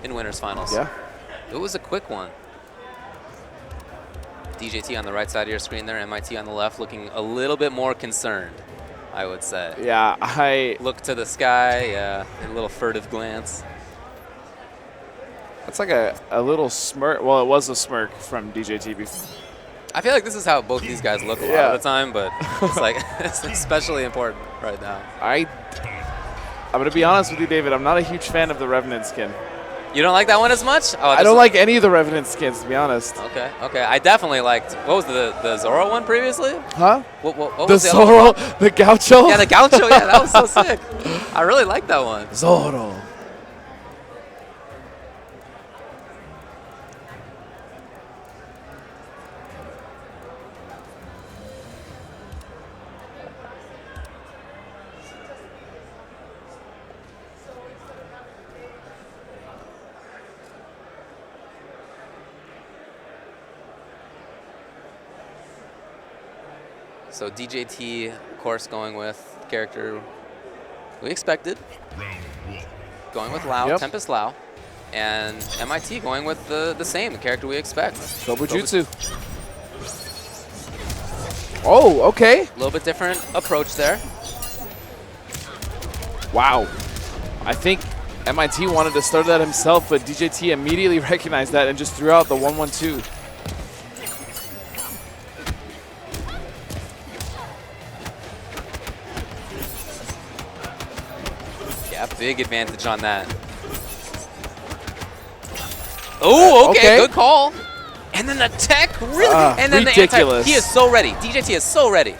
in winners finals. Yeah. It was a quick one. DJT on the right side of your screen there, MIT on the left, looking a little bit more concerned, I would say. Yeah, I look to the sky, yeah, a little furtive glance. It's like a little smirk. Well, it was a smirk from DJT before. I feel like this is how both these guys look a lot of the time, but it's like it's especially important right now. I'm going to be honest with you, David. I'm not a huge fan of the Revenant skin. You don't like that one as much? Oh, I don't like any of the Revenant skins, to be honest. Okay, okay. I definitely liked, what was the Zoro one previously? Huh? What the was Zoro, the Gaucho? Yeah, the Gaucho, yeah, that was so sick. I really liked that one. Zoro. So DJT, of course, going with character we expected. Going with Lau, Tempest Lau. And MIT going with the same character we expect. Gobujutsu. Oh, okay. A little bit different approach there. Wow. I think MIT wanted to start that himself, but DJT immediately recognized that and just threw out the 1-1-2. Big advantage on that. Oh, okay, good call. And then the tech, really? And then ridiculous. the anti, he is so ready. DJT is so ready.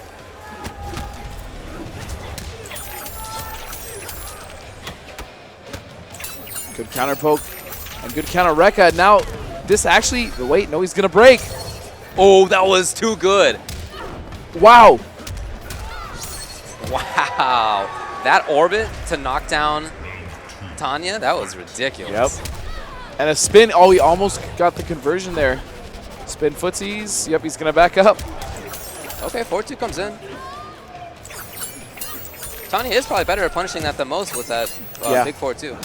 Good counter poke and good counter Rekka. Now, this actually, wait, no, he's going to break. Oh, that was too good. Wow. Wow. That orbit to knock down Tanya, that was ridiculous. Yep. And a spin. Oh, he almost got the conversion there. Spin footsies. Yep, he's going to back up. Okay, 4-2 comes in. Tanya is probably better at punishing that the most with that big 4-2.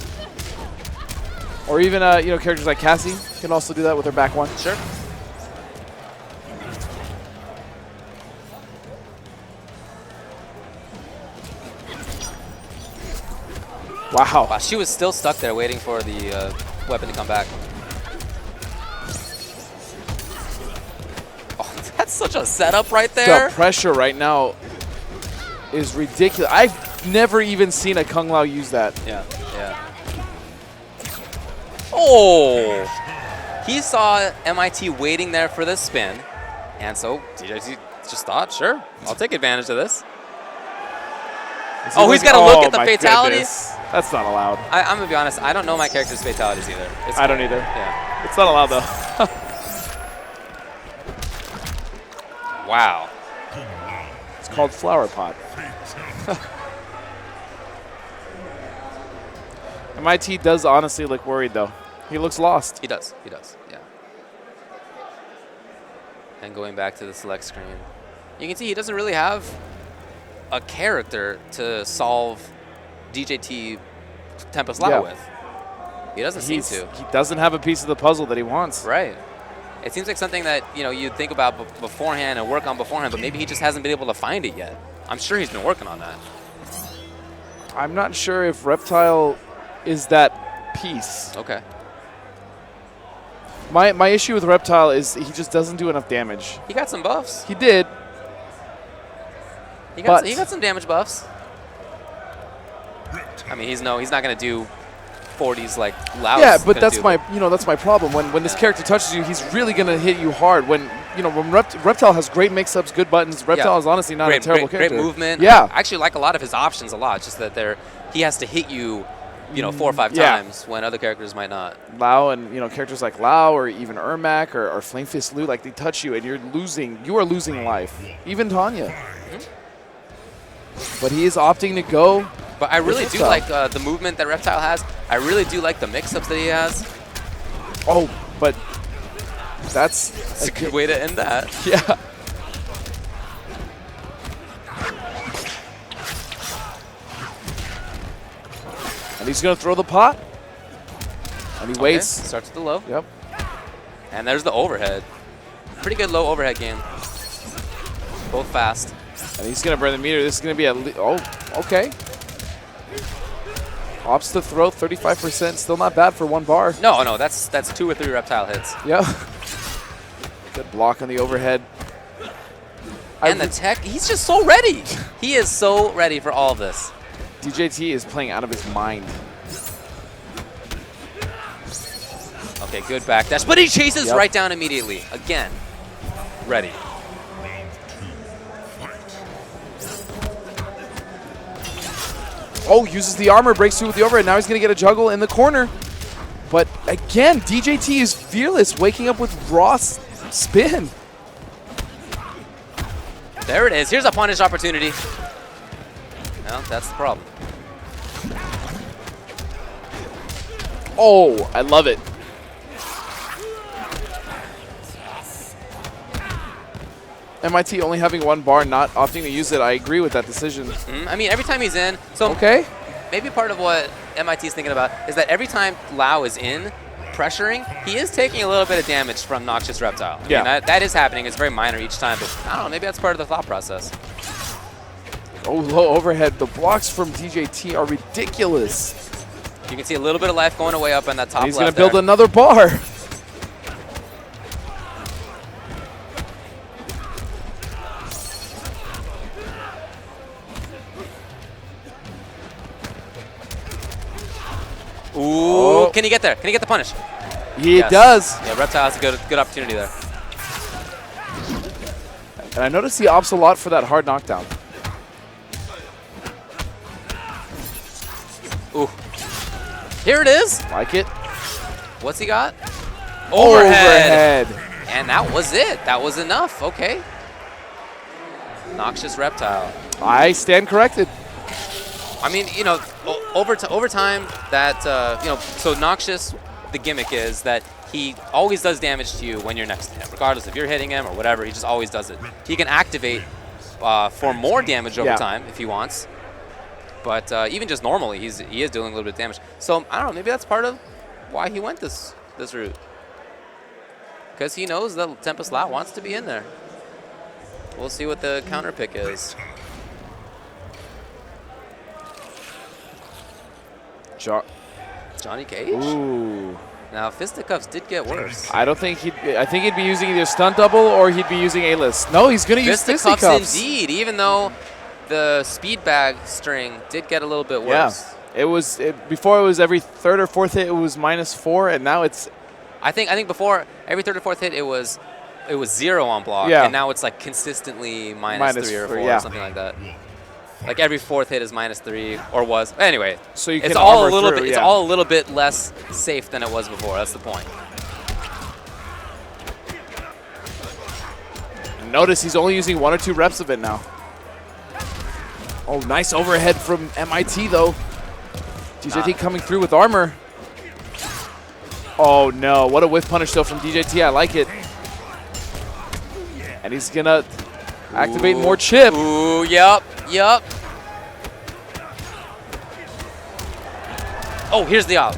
Or even, you know, characters like Cassie can also do that with her back one. Sure. Wow. Wow, she was still stuck there waiting for the weapon to come back. Oh, that's such a setup right there. The pressure right now is ridiculous. I've never even seen a Kung Lao use that. Yeah, yeah. Oh! He saw MIT waiting there for the spin, and so DJT just thought, sure, I'll take advantage of this. Oh, he's got to look at the fatalities. Goodness. That's not allowed. I'm going to be honest, I don't know my character's fatalities either. I don't either. Yeah. It's not allowed, though. Wow. It's called Flower Pot. MIT does honestly look worried, though. He looks lost. He does, yeah. And going back to the select screen, you can see he doesn't really have a character to solve DJT Tempest Lau with. He doesn't seem to. He doesn't have a piece of the puzzle that he wants. Right. It seems like something that, you know, you'd think about beforehand and work on beforehand, but maybe he just hasn't been able to find it yet. I'm sure he's been working on that. I'm not sure if Reptile is that piece. Okay. My issue with Reptile is he just doesn't do enough damage. He got some buffs. He did. He got some damage buffs. I mean, he's not going to do 40s like Lau. Yeah, but that's my problem. When this character touches you, he's really going to hit you hard. When Reptile has great mix-ups, good buttons. Reptile is honestly not a terrible character. Great movement. Yeah. I actually like a lot of his options a lot. It's just that he has to hit you, 4 or 5 times when other characters might not. Lau and characters like Lau or even Ermac or Flame Fist Lu, like they touch you and you're losing. You are losing life. Even Tanya. But he is opting to go. But I really do like the movement that Reptile has. I really do like the mix-ups that he has. Oh, but that's a good way to end that. Yeah. And he's going to throw the pot. And he waits. Starts with the low. Yep. And there's the overhead. Pretty good low overhead game. Both fast. And he's going to burn the meter. This is going to be a... Oh, okay. Opts to throw, 35%. Still not bad for 1 bar. No, that's 2 or 3 Reptile hits. Yeah. Good block on the overhead. And the tech, he's just so ready. He is so ready for all of this. DJT is playing out of his mind. Okay, good backdash, but he chases right down immediately. Again, ready. Oh, uses the armor, breaks through with the overhead. Now he's going to get a juggle in the corner. But again, DJT is fearless, waking up with raw spin. There it is. Here's a punish opportunity. No, that's the problem. Oh, I love it. MIT only having 1 bar, not opting to use it. I agree with that decision. I mean, every time he's in, so maybe part of what MIT is thinking about is that every time Lau is in, pressuring, he is taking a little bit of damage from Noxious Reptile. I mean, that is happening. It's very minor each time, but I don't know, maybe that's part of the thought process. Oh, low overhead. The blocks from DJT are ridiculous. You can see a little bit of life going away up on that top left. He's going to build another bar. Ooh, can he get there? Can he get the punish? He does. Yeah, Reptile has a good opportunity there. And I noticed he opts a lot for that hard knockdown. Ooh. Here it is. Like it. What's he got? Overhead. And that was it. That was enough. Okay. Noxious Reptile. I stand corrected. I mean, you know, over time, that, you know, so Noxious, the gimmick is that he always does damage to you when you're next to him, regardless if you're hitting him or whatever. He just always does it. He can activate for more damage over time if he wants. But even just normally, he is doing a little bit of damage. So, I don't know, maybe that's part of why he went this route. Because he knows that Tempest Lau wants to be in there. We'll see what the counter pick is. Johnny Cage? Ooh. Now, Fisticuffs did get worse. I don't think I think he'd be using either stunt double or he'd be using A-list. No, he's going to use Fisticuffs. Indeed, even though the speed bag string did get a little bit worse. Yeah. Before it was every 3rd or 4th hit it was -4, and now it's... I think before every 3rd or 4th hit it was 0 on block, and now it's like consistently -3 or 4 or something like that. Like every 4th hit is -3 or was. Anyway, so you can it's all a little through, bit. It's all a little bit less safe than it was before. That's the point. Notice he's only using 1 or 2 reps of it now. Oh, nice overhead from MIT though. DJT coming through with armor. Oh no, what a whiff punish though from DJT. I like it. And he's gonna activate more chip. Ooh, yep. Oh, here's the op.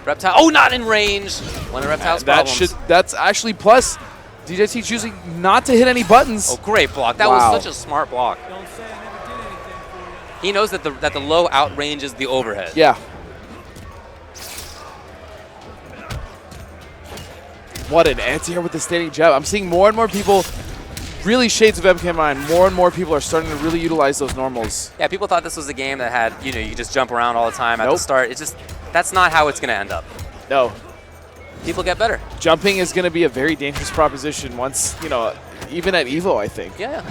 Reptile. Oh, not in range. One of Reptile's problems. That's actually plus. DJT choosing not to hit any buttons. Oh, great block. That was such a smart block. He knows that the low outranges the overhead. Yeah. What an anti-air with the standing jab. I'm seeing more and more people, really shades of MK9, more and more people are starting to really utilize those normals. Yeah, people thought this was a game that had, you know, you could just jump around all the time at the start. It's just, that's not how it's going to end up. No. People get better. Jumping is going to be a very dangerous proposition once, you know, even at EVO, I think. Yeah.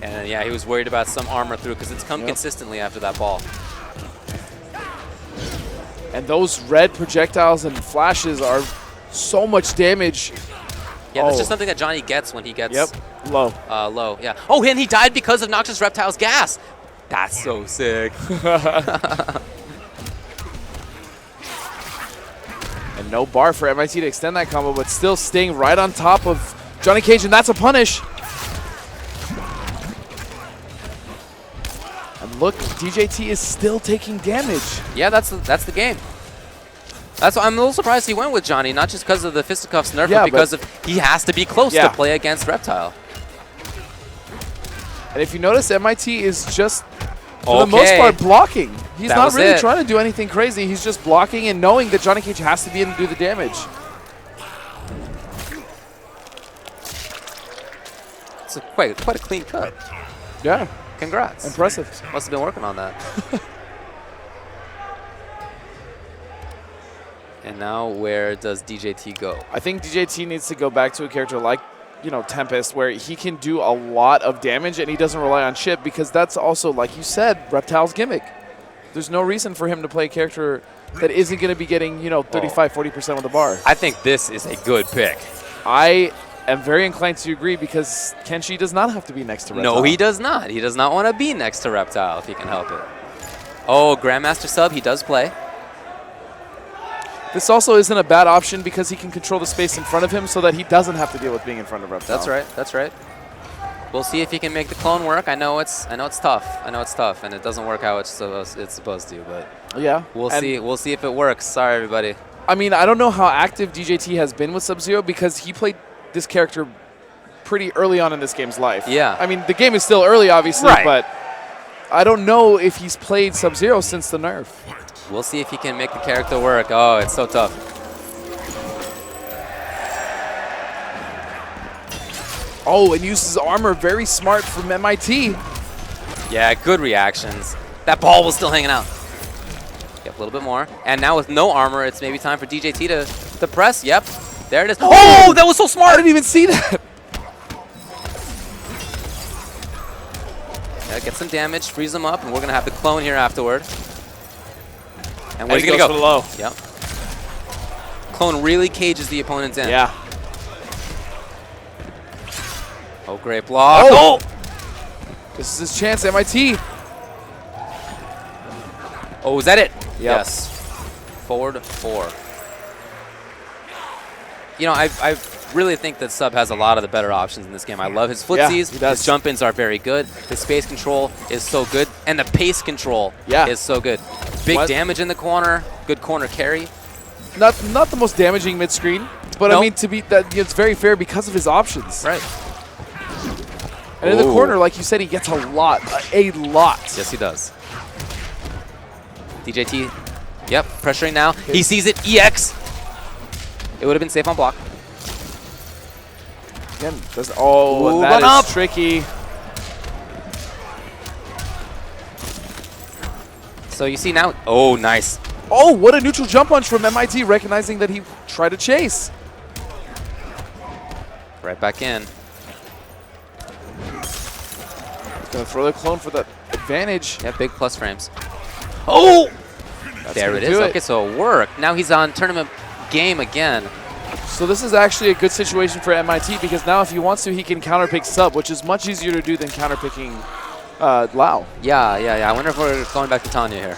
And yeah, he was worried about some armor through because it's come consistently after that ball. And those red projectiles and flashes are so much damage. Yeah, that's just something that Johnny gets when he gets low. Low, yeah. Oh, and he died because of Noxious Reptile's gas. That's so sick. And no bar for MIT to extend that combo, but still staying right on top of Johnny Cage, and that's a punish. And look, DJT is still taking damage. Yeah, that's the game. That's why I'm a little surprised he went with Johnny, not just because of the fisticuffs nerf, but because he has to be close to play against Reptile. And if you notice, MIT is just, for the most part, blocking. He's not really trying to do anything crazy. He's just blocking and knowing that Johnny Cage has to be in to do the damage. It's quite a clean cut. Yeah. Congrats. Impressive. Must have been working on that. And now where does DJT go? I think DJT needs to go back to a character like, you know, Tempest, where he can do a lot of damage and he doesn't rely on chip, because that's also, like you said, Reptile's gimmick. There's no reason for him to play a character that isn't going to be getting, you know, 35, 40% of the bar. I think this is a good pick. I am very inclined to agree, because Kenshi does not have to be next to Reptile. No, he does not. He does not want to be next to Reptile if he can help it. Oh, Grandmaster sub, he does play. This also isn't a bad option because he can control the space in front of him so that he doesn't have to deal with being in front of Reptile. That's right. That's right. We'll see if he can make the clone work. I know it's tough. I know it's tough, and it doesn't work how it's supposed to. But yeah, we'll see. We'll see if it works. Sorry, everybody. I mean, I don't know how active DJT has been with Sub-Zero, because he played this character pretty early on in this game's life. Yeah. I mean, the game is still early, obviously, but I don't know if he's played Sub-Zero since the nerf. We'll see if he can make the character work. Oh, it's so tough. Oh, and uses armor. Very smart from MIT. Yeah, good reactions. That ball was still hanging out. Yep, a little bit more. And now with no armor, it's maybe time for DJT to press. Yep, there it is. Oh, that was so smart. I didn't even see that. Yeah, get some damage, freeze them up, and we're going to have the clone here afterward. And where's he going to go? For the low. Yep. Clone really cages the opponents in. Yeah. Oh, great block. Oh! This is his chance, MIT. Oh, is that it? Yep. Yes. Forward 4. You know, I really think that Sub has a lot of the better options in this game. I love his footsies. Yeah, his jump-ins are very good. His space control is so good. And the pace control is so good. Big damage in the corner. Good corner carry. Not the most damaging mid-screen, but I mean, to be that, it's very fair because of his options. Right. And in the corner, like you said, he gets a lot. Yes, he does. DJT, yep, pressuring now. Okay. He sees it, EX. It would have been safe on block. Again, that is tricky. So you see now, oh, nice. Oh, what a neutral jump punch from MIT, recognizing that he tried to chase. Right back in. Gonna throw the clone for the advantage. Yeah, big plus frames. Oh! There it is. Okay, so it worked. Now he's on tournament game again. So this is actually a good situation for MIT, because now if he wants to, he can counterpick Sub, which is much easier to do than counterpicking Lau. Yeah. I wonder if we're going back to Tanya here.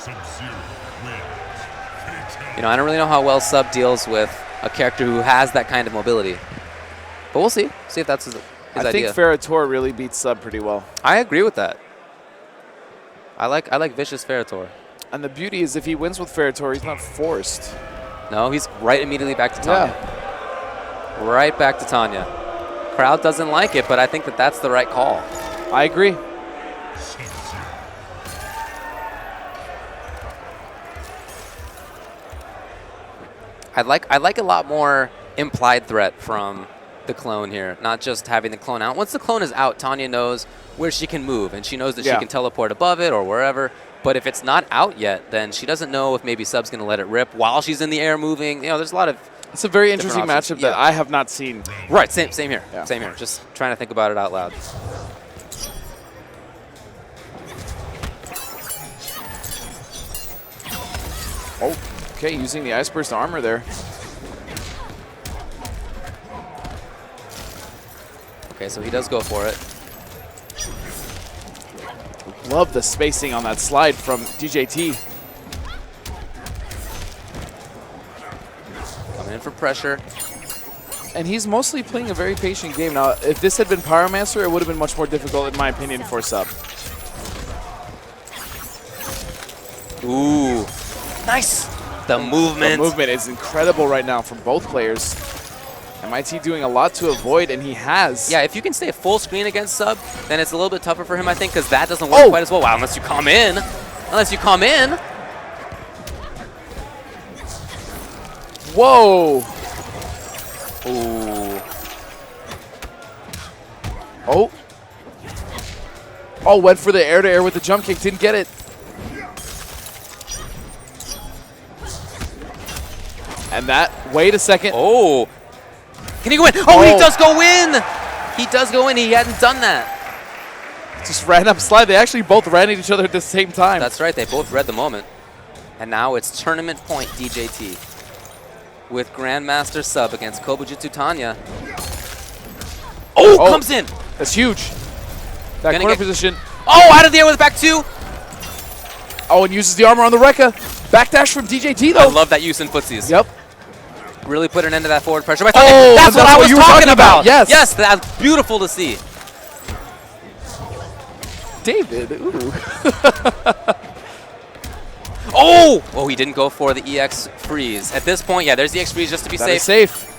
You know, I don't really know how well Sub deals with a character who has that kind of mobility. But we'll see. See if that's his idea. I think Ferrator really beats Sub pretty well. I agree with that. I like vicious Ferrator. And the beauty is, if he wins with Ferrator, he's not forced. No, he's right immediately back to Tanya. Yeah. Right back to Tanya. Crowd doesn't like it, but I think that that's the right call. I agree. I like a lot more implied threat from the clone here, not just having the clone out. Once the clone is out, Tanya knows where she can move, and she knows that she can teleport above it or wherever. But if it's not out yet, then she doesn't know if maybe Sub's going to let it rip while she's in the air moving. You know, there's a lot of It's a very interesting matchup that I have not seen. Right, same here. Yeah. Same here. Just trying to think about it out loud. Oh, okay, using the Ice Burst armor there. Okay, so he does go for it. Love the spacing on that slide from DJT. Coming in for pressure. And he's mostly playing a very patient game. Now, if this had been Pyromancer, it would have been much more difficult, in my opinion, for Sub. Ooh, nice. The movement. The movement is incredible right now from both players. MIT doing a lot to avoid, and he has. Yeah, if you can stay full screen against Sub, then it's a little bit tougher for him, I think, because that doesn't work quite as well. Wow, unless you come in. Unless you come in. Whoa. Ooh. Oh. Oh, went for the air-to-air with the jump kick. Didn't get it. And that, wait a second. Oh. Can he go in? Oh, he does go in. He does go in. He hadn't done that. Just ran up slide. They actually both ran at each other at the same time. That's right. They both read the moment. And now it's tournament point DJT with Grandmaster Sub against Kobujutsu Tanya. Oh, comes in. That's huge. That corner position. Oh, out of the air with back two. Oh, and uses the armor on the Rekka. Backdash from DJT, though. I love that use in footsies. Yep. Really put an end to that forward pressure. That's what I was talking about. Yes. Yes, that's beautiful to see. David, ooh. Oh, he didn't go for the EX freeze. At this point, yeah, there's the EX freeze just to be safe. Safe.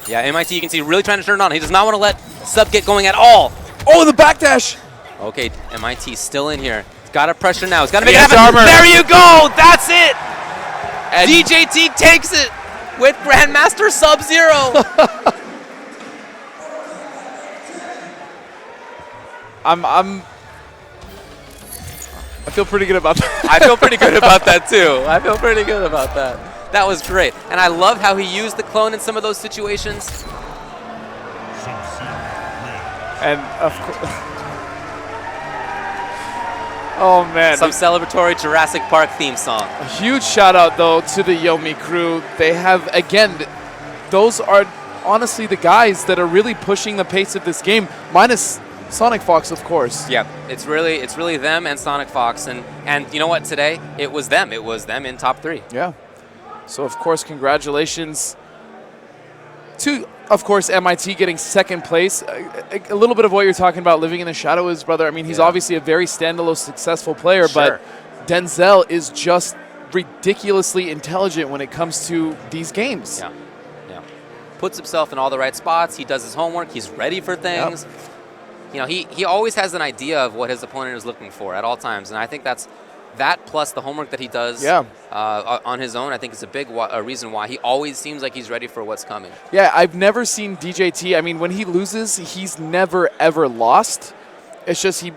Yeah, MIT, you can see, really trying to turn it on. He does not want to let Sub get going at all. Oh, the backdash. Okay, MIT still in here. He's got to pressure now. He's got to make it happen. Armor. There you go. That's it. And DJT takes it with Grandmaster Sub-Zero. I feel pretty good about that. I feel pretty good about that too. I feel pretty good about that. That was great. And I love how he used the clone in some of those situations. And of course. Oh man. Some celebratory Jurassic Park theme song. A huge shout out though to the YOMI crew. They have, again, those are honestly the guys that are really pushing the pace of this game, minus Sonic Fox, of course. Yeah, it's really them and Sonic Fox, and you know what? Today it was them. It was them in top 3. Yeah. So of course, congratulations to, of course, MIT getting second place. A little bit of what you're talking about, living in the shadow of his brother. I mean, he's obviously a very standalone, successful player, but Denzel is just ridiculously intelligent when it comes to these games. Yeah, yeah. Puts himself in all the right spots. He does his homework. He's ready for things. Yep. You know, he always has an idea of what his opponent is looking for at all times, and I think that plus the homework that he does on his own, I think is a big reason why he always seems like he's ready for what's coming. Yeah, I've never seen DJT. I mean, when he loses, he's never ever lost. It's just he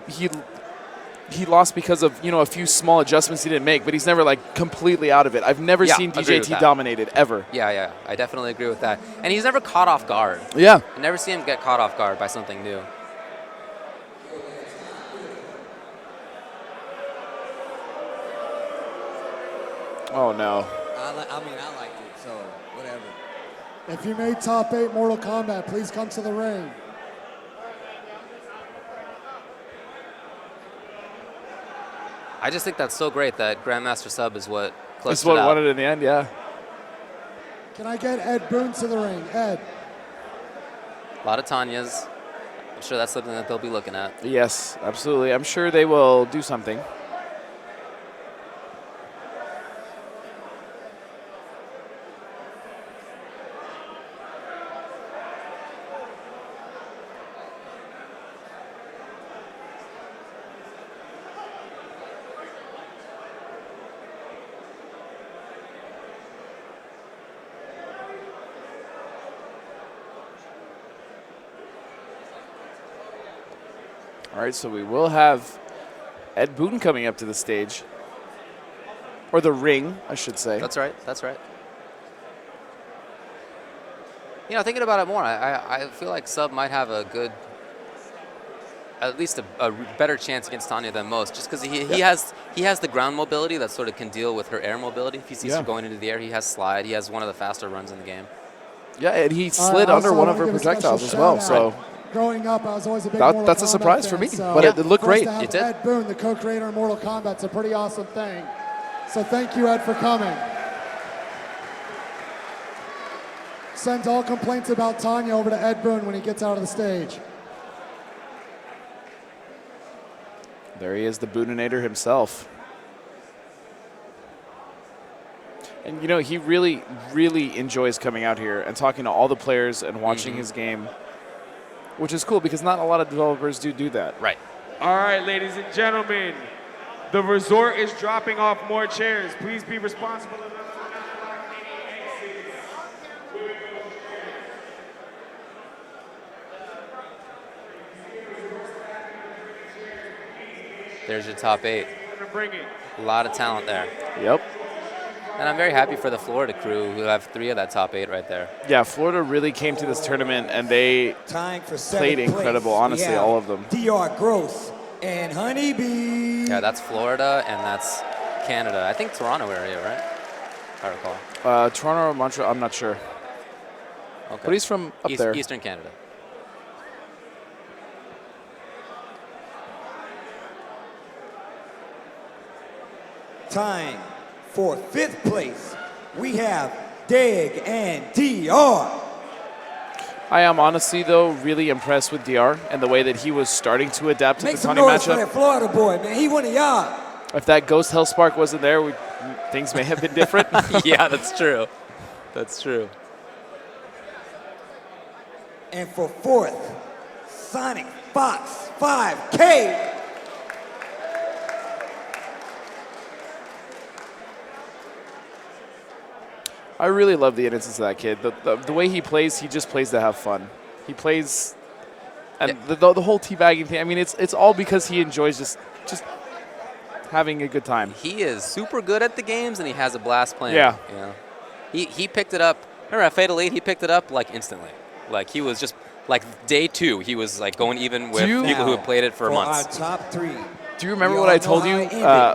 lost because of, you know, a few small adjustments he didn't make, but he's never like completely out of it. I've never seen DJT dominated ever. Yeah, I definitely agree with that. And he's never caught off guard. Yeah, I never see him get caught off guard by something new. Oh, no. I mean, I liked it, so whatever. If you made top 8 Mortal Kombat, please come to the ring. I just think that's so great that Grandmaster Sub is what closed it out. That's what won it in the end, yeah. Can I get Ed Boone to the ring? Ed. A lot of Tanyas. I'm sure that's something that they'll be looking at. Yes, absolutely. I'm sure they will do something. All right, so we will have Ed Boone coming up to the stage. Or the ring, I should say. That's right. That's right. You know, thinking about it more, I feel like Sub might have a good, at least a better chance against Tanya than most, just because he has the ground mobility that sort of can deal with her air mobility. If he sees her going into the air, he has slide. He has one of the faster runs in the game. Yeah, and he slid under one of her projectiles as well. So growing up, I was always a big that's a surprise for me, but it looked great. It did. Ed Boone, the co-creator of Mortal Kombat, it's a pretty awesome thing. So thank you, Ed, for coming. sends all complaints about Tanya over to Ed Boon when he gets out of the stage. There he is, the Booninator himself. And, you know, he really, really enjoys coming out here and talking to all the players and watching his game, which is cool because not a lot of developers do that. Right. All right, ladies and gentlemen, the resort is dropping off more chairs. Please be responsible enough to not block any exits. There's your top 8. Bring it. A lot of talent there. Yep. And I'm very happy for the Florida crew who have 3 of that top 8 right there. Yeah, Florida really came to this tournament and they Tying for played incredible, honestly, all of them. DR Gross and Honeybee. Yeah, that's Florida and that's Canada. I think Toronto area, right? If I recall. Toronto or Montreal, I'm not sure. Okay. But he's from up there. Eastern Canada. Tying for 5th place, we have Dig and DR. I am honestly, though, really impressed with DR and the way that he was starting to adapt to Make the some Tanya noise for matchup. that Florida boy, man. He one of y'all. If that Ghost Hell Spark wasn't there, things may have been different. Yeah, that's true. That's true. And for 4th, Sonic Fox 5K. I really love the innocence of that kid. The way he plays, he just plays to have fun. He plays, and the whole teabagging thing. I mean, it's all because he enjoys just having a good time. He is super good at the games, and he has a blast playing. Yeah. You know? He picked it up. Remember at Fatal 8, he picked it up like instantly. Like he was just like day 2, he was like going even with people who had played it for months. Our top 3. Do you remember what I told you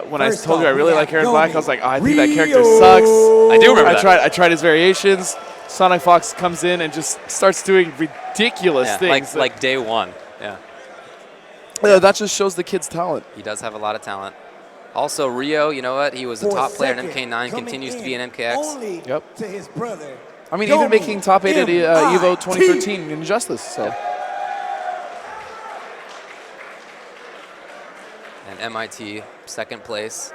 when I told you I off, really we like have Aaron Black? YOMI. I was like, oh, I think that character sucks. I do remember that. I tried his variations. Sonic Fox comes in and just starts doing ridiculous things. Like day 1. Yeah. Yeah, that just shows the kid's talent. He does have a lot of talent. Also, Rio, you know what? He was a For top player in second, MK9, coming continues to in be in MKX. Only Yep. to his brother. I mean, YOMI, even making top 8 at EVO MIT. 2013 in Injustice. So. And MIT, 2nd place.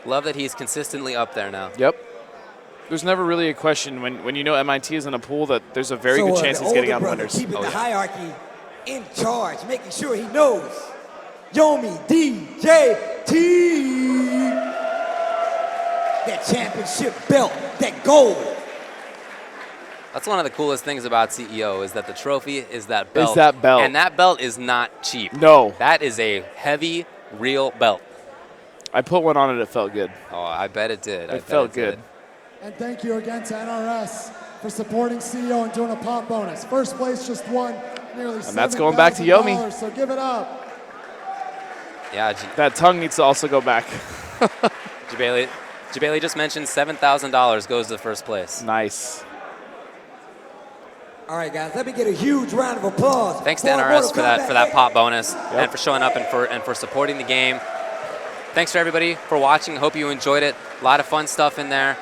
Love that he's consistently up there now. Yep. There's never really a question when you know MIT is in a pool that there's a very So, good chance the he's getting older out brother winners. Keeping the hierarchy in charge, making sure he knows. YOMI DJT. That championship belt, that gold. That's one of the coolest things about CEO is that the trophy is that belt. Is that belt. And that belt is not cheap. No. That is a heavy, real belt. I put one on and it felt good. Oh, I bet it did. It felt good. And thank you again to NRS for supporting CEO and doing a pop bonus. First place just won nearly $7,000. And that's going back to YOMI. So give it up. Yeah, That tongue needs to also go back. Jabali just mentioned $7,000 goes to first place. Nice. All right, guys, let me get a huge round of applause. Thanks to for NRS Mortal for that Kombat. pop bonus and for showing up and for supporting the game. Thanks for everybody for watching. Hope you enjoyed it. A lot of fun stuff in there.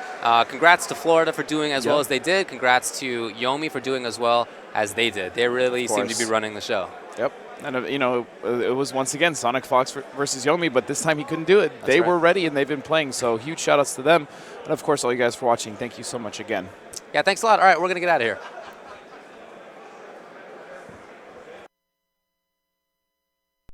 Congrats to Florida for doing as well as they did. Congrats to YOMI for doing as well as they did. They really seem to be running the show. Yep. And, you know, it was once again Sonic Fox versus YOMI, but this time he couldn't do it. That's they right. were ready and they've been playing, so huge shout outs to them. And, of course, all you guys for watching. Thank you so much again. Yeah, thanks a lot. All right, we're going to get out of here.